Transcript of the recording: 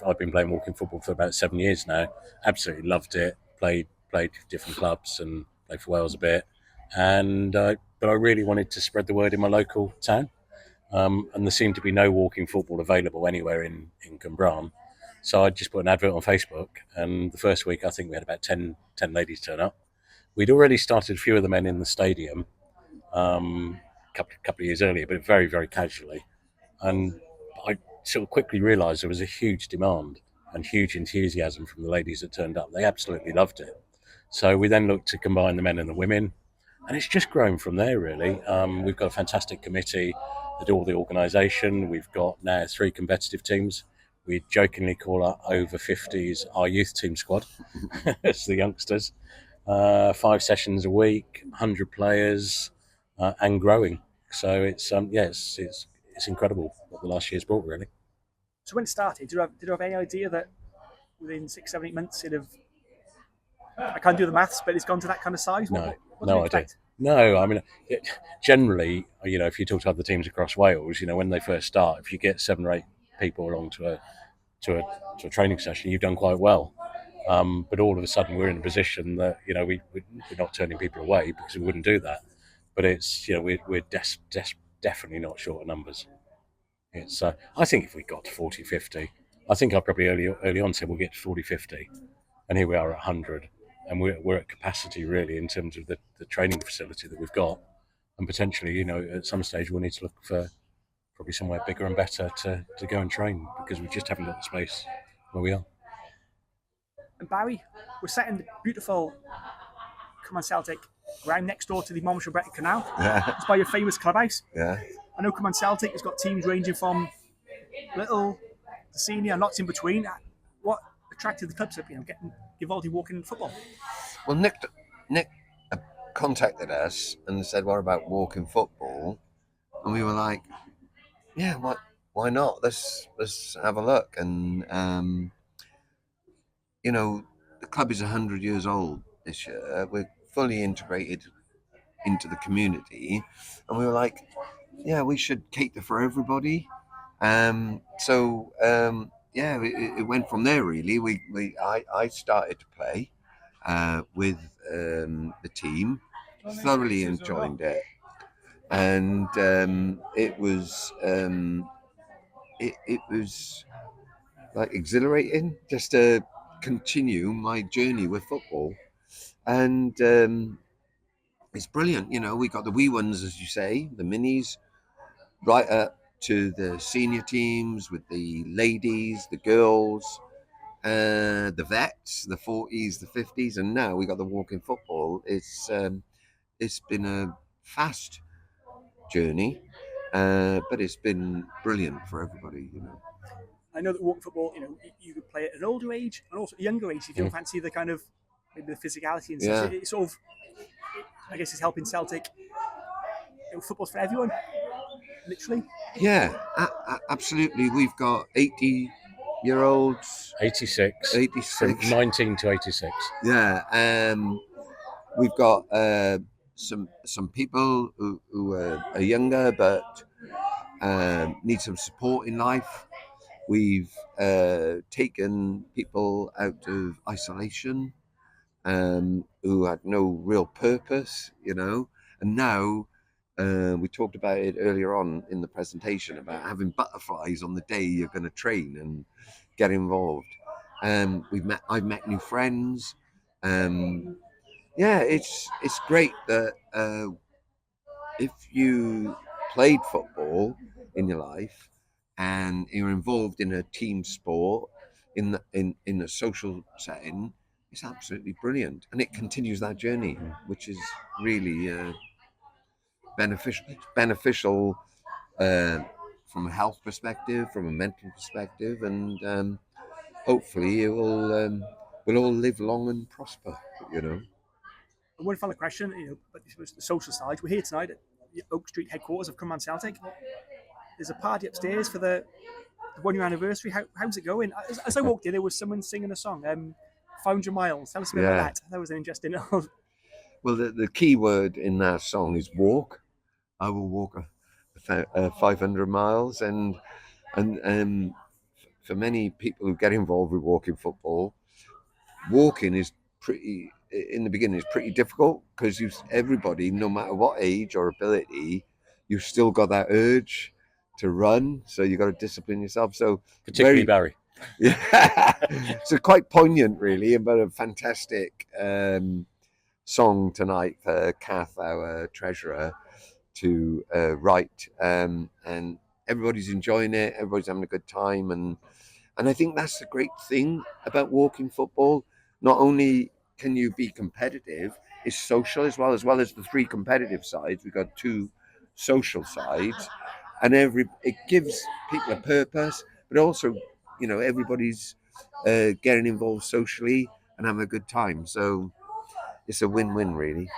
I've been playing walking football for about 7 years now. Absolutely loved it. Played different clubs and played for Wales a bit, and but I really wanted to spread the word in my local town. And there seemed to be no walking football available anywhere in Cwmbran. So I just put an advert on Facebook, and the first week I think we had about 10 ladies turn up. We'd already started a few of the men in the stadium couple of years earlier, but very, very casually. And I sort of quickly realised there was a huge demand and huge enthusiasm from the ladies that turned up. They absolutely loved it. So we then looked to combine the men and the women, and it's just grown from there, really. We've got a fantastic committee that do all the organisation. We've got now 3 competitive teams. We jokingly call our over 50s our youth team squad. It's the youngsters. 5 sessions a week, 100 players, and growing. So it's it's incredible what the last year's brought, really. So when it started, did you have any idea that within 6, 7, 8 months it'd have? I can't do the maths, but it's gone to that kind of size. No, what did you expect? No, I mean, generally, if you talk to other teams across Wales, when they first start, if you get 7 or 8 people along to a training session, you've done quite well. But all of a sudden, we're in a position that we're not turning people away because we wouldn't do that. But it's we're definitely not short of numbers. It's I think if we got to 40, 50, I think I probably early on said we'll get to 40, 50, and here we are at 100, and we're at capacity really in terms of the training facility that we've got, and potentially at some stage we'll need to look for probably somewhere bigger and better to go and train because we just haven't got the space where we are. And Barrie, we're set in the beautiful Cwmbran Celtic ground next door to the Monmouthshire Canal. Yeah. It's by your famous clubhouse. Yeah. I know Cwmbran Celtic has got teams ranging from little to senior and lots in between. What attracted the club to getting involved in walking football? Well, Nick contacted us and said, "What about walking football?" And we were like, "Yeah, why not? Let's have a look." And the club is 100 years old this year. We're fully integrated into the community, and we were like, "Yeah, we should cater for everybody." It went from there really. I started to play with the team, thoroughly enjoyed it, and it was like exhilarating just to continue my journey with football, and it's brilliant. We got the wee ones, as you say, the minis, right up to the senior teams with the ladies, the girls, the vets, the 40s, the 50s, and now we got the walking football. It's been a fast journey, but it's been brilliant for everybody. I know that walking football, you could play at an older age and also at a younger age if you don't fancy the kind of maybe the physicality and such. Yeah. It's sort of, I guess, it's helping Celtic. Football's for everyone, literally. Yeah, absolutely. We've got 80-year-olds. 86. 86. From 19 to 86. Yeah. We've got some people who are younger but need some support in life. We've taken people out of isolation who had no real purpose, and now we talked about it earlier on in the presentation about having butterflies on the day you're going to train and get involved. I've met new friends. It's great that if you played football in your life and you're involved in a team sport in a social setting, it's absolutely brilliant, and it continues that journey, which is really beneficial from a health perspective, from a mental perspective, and hopefully we'll all live long and prosper. One final question, but this was the social side. We're here tonight at the Oak Street headquarters of Cwmbran Celtic. There's a party upstairs for the 1 year anniversary. How's it going? As I walked in, there was someone singing a song, 500 Miles. Tell us a bit about that. That was an interesting. Well, the key word in that song is walk. I will walk 500 miles, and for many people who get involved with walking football, walking is pretty, in the beginning, is pretty difficult because everybody, no matter what age or ability, you've still got that urge to run. So you've got to discipline yourself. So Particularly Barrie. Yeah, so quite poignant, really, but a fantastic song tonight for Kath, our treasurer, to write, and everybody's enjoying it. Everybody's having a good time, and I think that's the great thing about walking football. Not only can you be competitive, it's social as well as the three competitive sides. We've got two social sides, and it gives people a purpose, but also, everybody's getting involved socially and having a good time. So it's a win-win, really.